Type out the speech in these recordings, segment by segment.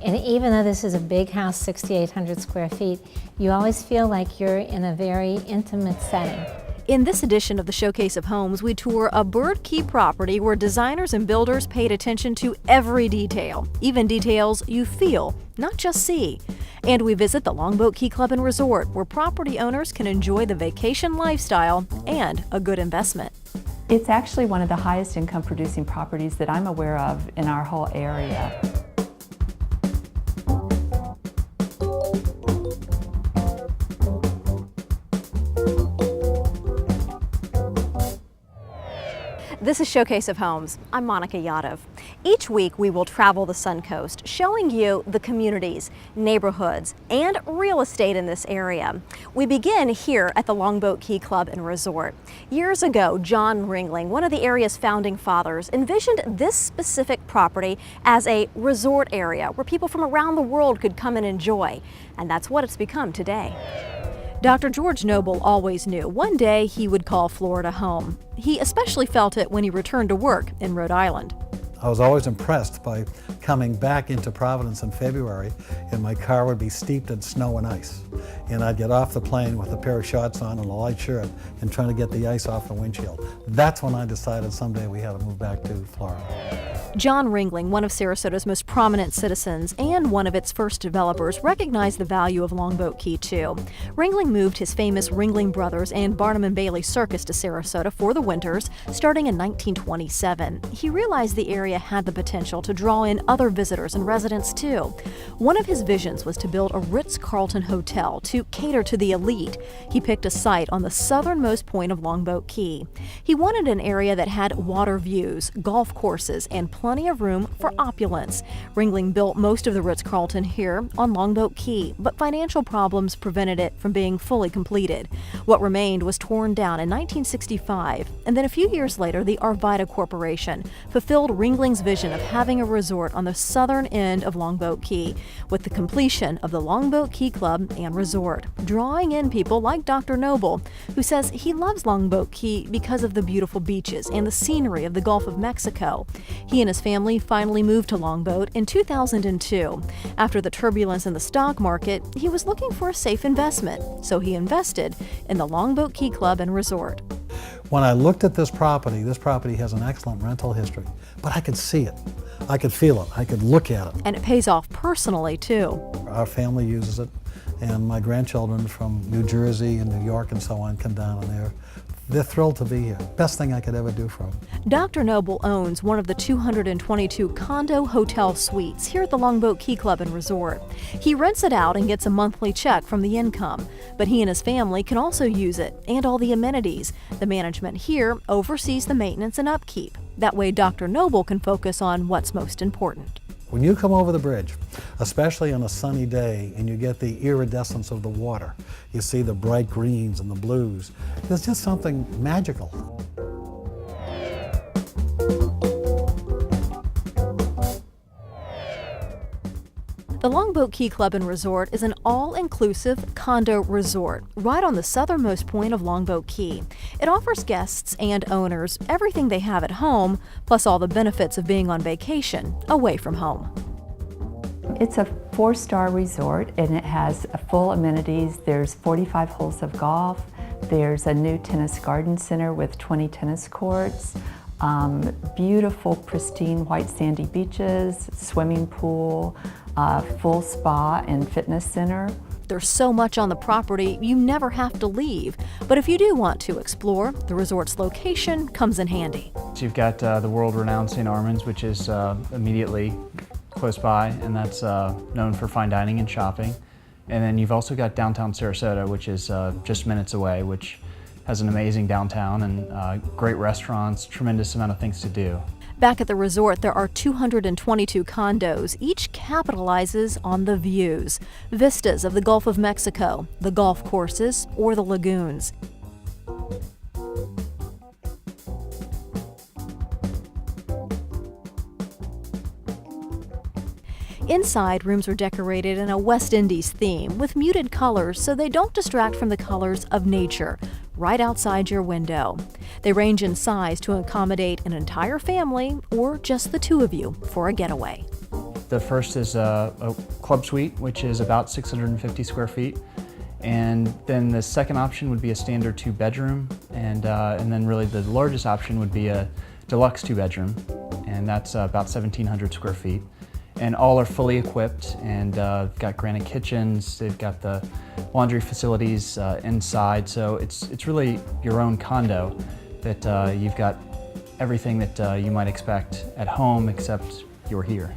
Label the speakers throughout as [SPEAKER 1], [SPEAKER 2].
[SPEAKER 1] And even though this is a big house, 6,800 square feet, you always feel like you're in a very intimate setting.
[SPEAKER 2] In this edition of the Showcase of Homes, we tour a Bird Key property where designers and builders paid attention to every detail, even details you feel, not just see. And we visit the Longboat Key Club and Resort, where property owners can enjoy the vacation lifestyle and a good investment.
[SPEAKER 3] It's actually one of the highest income producing properties that I'm aware of in our whole area.
[SPEAKER 2] This is Showcase of Homes. I'm Monica Yadov. Each week we will travel the Suncoast, showing you the communities, neighborhoods, and real estate in this area. We begin here at the Longboat Key Club and Resort. Years ago, John Ringling, one of the area's founding fathers, envisioned this specific property as a resort area where people from around the world could come and enjoy. And that's what it's become today. Dr. George Noble always knew one day he would call Florida home. He especially felt it when he returned to work in Rhode Island.
[SPEAKER 4] I was always impressed by coming back into Providence in February, and my car would be steeped in snow and ice. And I'd get off the plane with a pair of shorts on and a light shirt and trying to get the ice off the windshield. That's when I decided someday we had to move back to Florida.
[SPEAKER 2] John Ringling, one of Sarasota's most prominent citizens and one of its first developers, recognized the value of Longboat Key too. Ringling moved his famous Ringling Brothers and Barnum and Bailey Circus to Sarasota for the winters, starting in 1927. He realized the area had the potential to draw in other visitors and residents too. One of his visions was to build a Ritz-Carlton hotel to cater to the elite. He picked a site on the southernmost point of Longboat Key. He wanted an area that had water views, golf courses, and plenty of room for opulence. Ringling built most of the Ritz-Carlton here on Longboat Key, but financial problems prevented it from being fully completed. What remained was torn down in 1965, and then a few years later, the Arvida Corporation fulfilled Ringling's vision of having a resort on the southern end of Longboat Key, with the completion of the Longboat Key Club and Resort, drawing in people like Dr. Noble, who says he loves Longboat Key because of the beautiful beaches and the scenery of the Gulf of Mexico. He and his family finally moved to Longboat in 2002. After the turbulence in the stock market, he was looking for a safe investment, so he invested in the Longboat Key Club and Resort.
[SPEAKER 4] When I looked at this property has an excellent rental history, but I could see it. I could feel it. I could look at it.
[SPEAKER 2] And it pays off personally, too.
[SPEAKER 4] Our family uses it, and my grandchildren from New Jersey and New York and so on come down, and they're thrilled to be here. Best thing I could ever do for them.
[SPEAKER 2] Dr. Noble owns one of the 222 condo hotel suites here at the Longboat Key Club and Resort. He rents it out and gets a monthly check from the income, but he and his family can also use it and all the amenities. The management here oversees the maintenance and upkeep. That way Dr. Noble can focus on what's most important.
[SPEAKER 4] When you come over the bridge, especially on a sunny day, and you get the iridescence of the water, you see the bright greens and the blues, there's just something magical.
[SPEAKER 2] The Longboat Key Club and Resort is an all-inclusive condo resort right on the southernmost point of Longboat Key. It offers guests and owners everything they have at home, plus all the benefits of being on vacation away from home.
[SPEAKER 3] It's a 4-star resort and it has full amenities. There's 45 holes of golf. There's a new tennis garden center with 20 tennis courts. Beautiful, pristine, white sandy beaches, swimming pool, full spa and fitness center.
[SPEAKER 2] There's so much on the property, you never have to leave. But if you do want to explore, the resort's location comes in handy.
[SPEAKER 5] So you've got the world-renowned St. Armand's, which is immediately close by, and that's known for fine dining and shopping. And then you've also got downtown Sarasota, which is just minutes away, which has an amazing downtown and great restaurants, tremendous amount of things to do.
[SPEAKER 2] Back at the resort, there are 222 condos. Each capitalizes on the views, vistas of the Gulf of Mexico, the golf courses, or the lagoons. Inside, rooms are decorated in a West Indies theme with muted colors so they don't distract from the colors of nature right outside your window. They range in size to accommodate an entire family or just the two of you for a getaway.
[SPEAKER 5] The first is a club suite, which is about 650 square feet. And then the second option would be a standard 2-bedroom, and then really the largest option would be a deluxe 2-bedroom, and that's about 1,700 square feet. And all are fully equipped and got granite kitchens. They've got the laundry facilities inside, so it's really your own condo that you've got everything that you might expect at home, except you're here.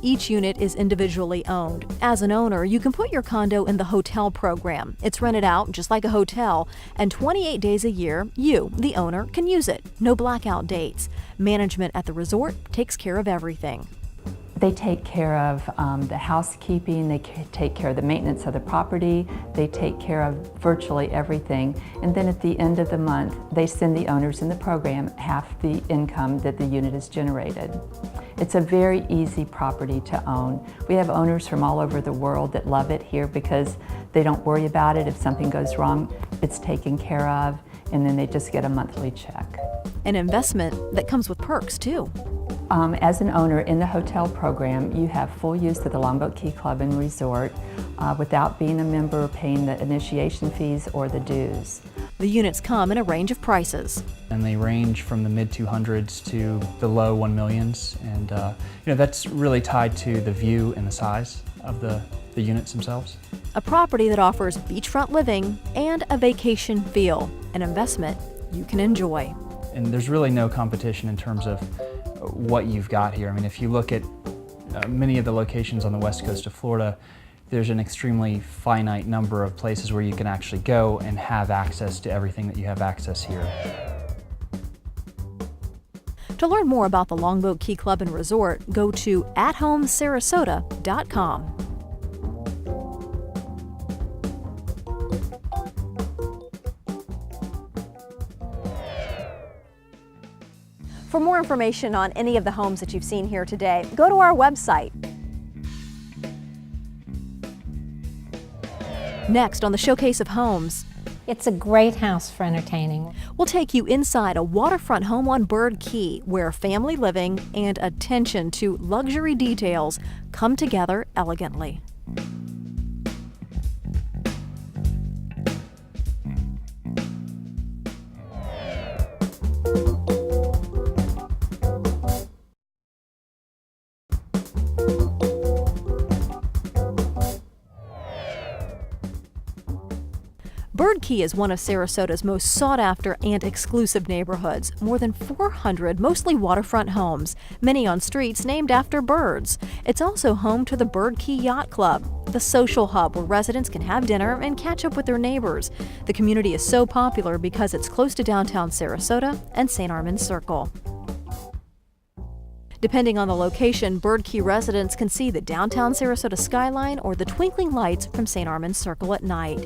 [SPEAKER 2] Each unit is individually owned. As an owner, you can put your condo in the hotel program. It's rented out just like a hotel, and 28 days a year, you, the owner, can use it. No blackout dates. Management at the resort takes care of everything.
[SPEAKER 3] They take care of the housekeeping, they take care of the maintenance of the property, they take care of virtually everything. And then at the end of the month, they send the owners in the program half the income that the unit has generated. It's a very easy property to own. We have owners from all over the world that love it here because they don't worry about it. If something goes wrong, it's taken care of, and then they just get a monthly check.
[SPEAKER 2] An investment that comes with perks, too.
[SPEAKER 3] As an owner in the hotel program, you have full use of the Longboat Key Club and Resort without being a member, paying the initiation fees or the dues.
[SPEAKER 2] The units come in a range of prices.
[SPEAKER 5] And they range from the mid-200s to the low 1 millions, and that's really tied to the view and the size of the units themselves.
[SPEAKER 2] A property that offers beachfront living and a vacation feel, an investment you can enjoy.
[SPEAKER 5] And there's really no competition in terms of what you've got here. I mean, if you look at many of the locations on the west coast of Florida, there's an extremely finite number of places where you can actually go and have access to everything that you have access here.
[SPEAKER 2] To learn more about the Longboat Key Club and Resort, go to athomesarasota.com. For more information on any of the homes that you've seen here today, go to our website. Next on the Showcase of Homes,
[SPEAKER 1] It's a great house for entertaining.
[SPEAKER 2] we'll take you inside a waterfront home on Bird Key, where family living and attention to luxury details come together elegantly. Bird Key is one of Sarasota's most sought-after and exclusive neighborhoods. More than 400 mostly waterfront homes, many on streets named after birds. It's also home to the Bird Key Yacht Club, the social hub where residents can have dinner and catch up with their neighbors. The community is so popular because it's close to downtown Sarasota and St. Armand's Circle. Depending on the location, Bird Key residents can see the downtown Sarasota skyline or the twinkling lights from St. Armand's Circle at night.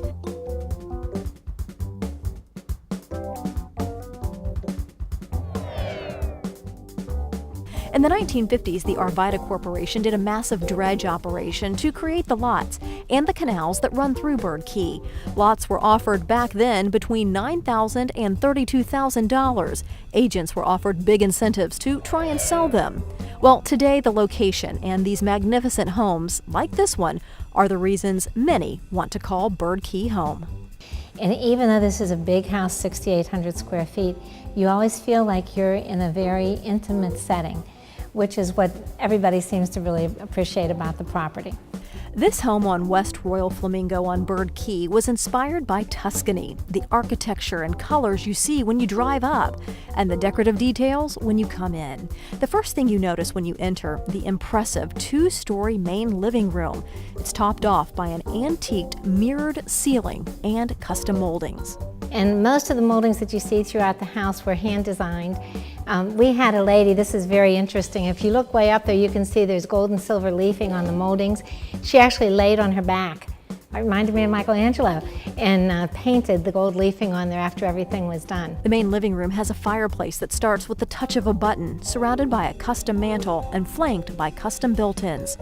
[SPEAKER 2] In the 1950s, the Arvida Corporation did a massive dredge operation to create the lots and the canals that run through Bird Key. Lots were offered back then between $9,000 and $32,000. Agents were offered big incentives to try and sell them. Well, today the location and these magnificent homes, like this one, are the reasons many want to call Bird Key home.
[SPEAKER 1] And even though this is a big house, 6,800 square feet, you always feel like you're in a very intimate setting, which is what everybody seems to really appreciate about the property.
[SPEAKER 2] This home on West Royal Flamingo on Bird Key was inspired by Tuscany, the architecture and colors you see when you drive up, and the decorative details when you come in. The first thing you notice when you enter, the impressive two-story main living room. It's topped off by an antiqued mirrored ceiling and custom moldings.
[SPEAKER 1] And most of the moldings that you see throughout the house were hand-designed. We had a lady, this is very interesting, if you look way up there you can see there's gold and silver leafing on the moldings. She actually laid on her back, it reminded me of Michelangelo, and painted the gold leafing on there after everything was done.
[SPEAKER 2] The main living room has a fireplace that starts with the touch of a button, surrounded by a custom mantel and flanked by custom built-ins.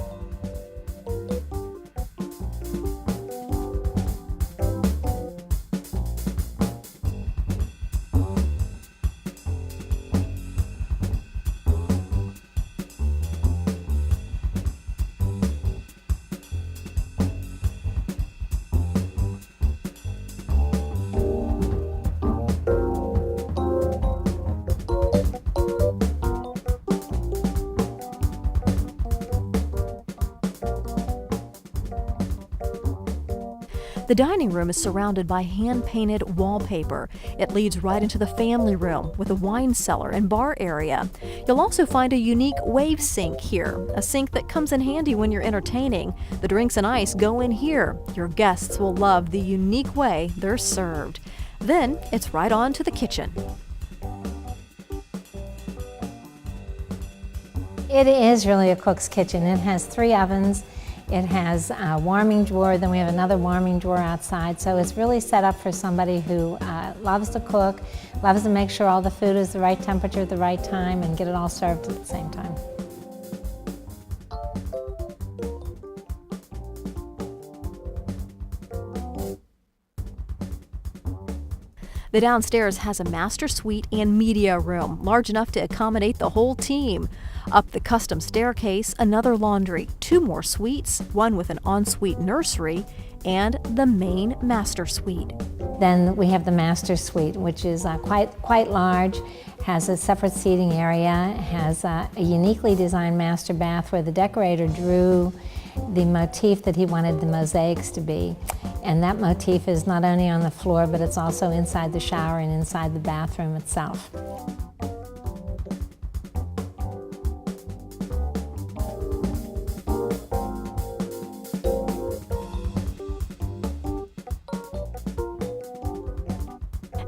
[SPEAKER 2] The dining room is surrounded by hand-painted wallpaper. It leads right into the family room with a wine cellar and bar area. You'll also find a unique wave sink here, a sink that comes in handy when you're entertaining. The drinks and ice go in here. Your guests will love the unique way they're served. Then it's right on to the kitchen.
[SPEAKER 1] It is really a cook's kitchen. It has 3 ovens. It has a warming drawer, then we have another warming drawer outside. So it's really set up for somebody who loves to cook, loves to make sure all the food is the right temperature at the right time and get it all served at the same time.
[SPEAKER 2] The downstairs has a master suite and media room, large enough to accommodate the whole team. Up the custom staircase, another laundry, 2 more suites, one with an ensuite nursery, and the main master suite.
[SPEAKER 1] Then we have the master suite, which is quite large, has a separate seating area, has a uniquely designed master bath where the decorator drew the motif that he wanted the mosaics to be. And that motif is not only on the floor, but it's also inside the shower and inside the bathroom itself.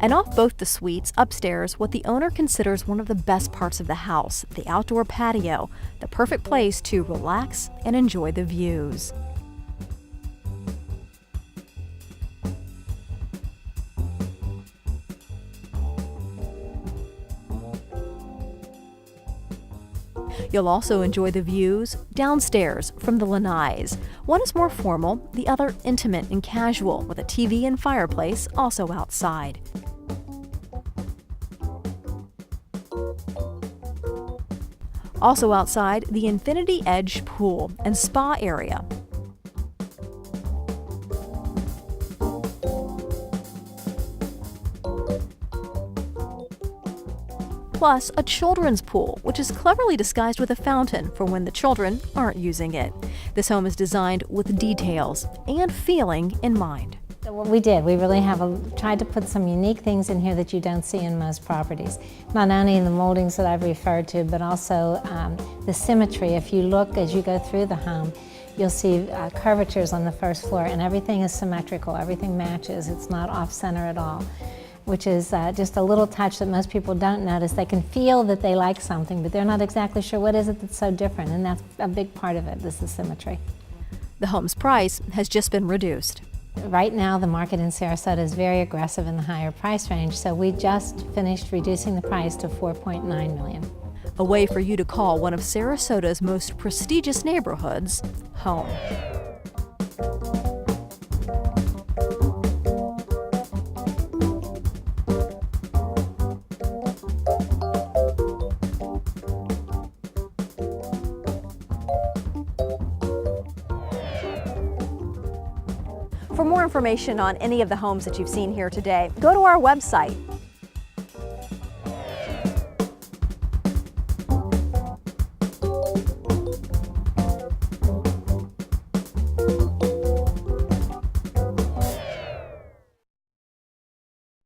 [SPEAKER 2] And off both the suites, upstairs, what the owner considers one of the best parts of the house, the outdoor patio, the perfect place to relax and enjoy the views. You'll also enjoy the views downstairs from the lanais. One is more formal, the other intimate and casual, with a TV and fireplace also outside. Also outside, the Infinity Edge pool and spa area. Plus, a children's pool, which is cleverly disguised with a fountain for when the children aren't using it. This home is designed with details and feeling in mind.
[SPEAKER 1] So what we did, we really tried to put some unique things in here that you don't see in most properties. Not only in the moldings that I've referred to, but also the symmetry. If you look as you go through the home, you'll see curvatures on the first floor, and everything is symmetrical, everything matches, it's not off-center at all, which is just a little touch that most people don't notice. They can feel that they like something, but they're not exactly sure what is it that's so different, and that's a big part of it, this is symmetry.
[SPEAKER 2] The home's price has just been reduced.
[SPEAKER 1] Right now, the market in Sarasota is very aggressive in the higher price range, so we just finished reducing the price to $4.9 million.
[SPEAKER 2] A way for you to call one of Sarasota's most prestigious neighborhoods home. For more information on any of the homes that you've seen here today, go to our website,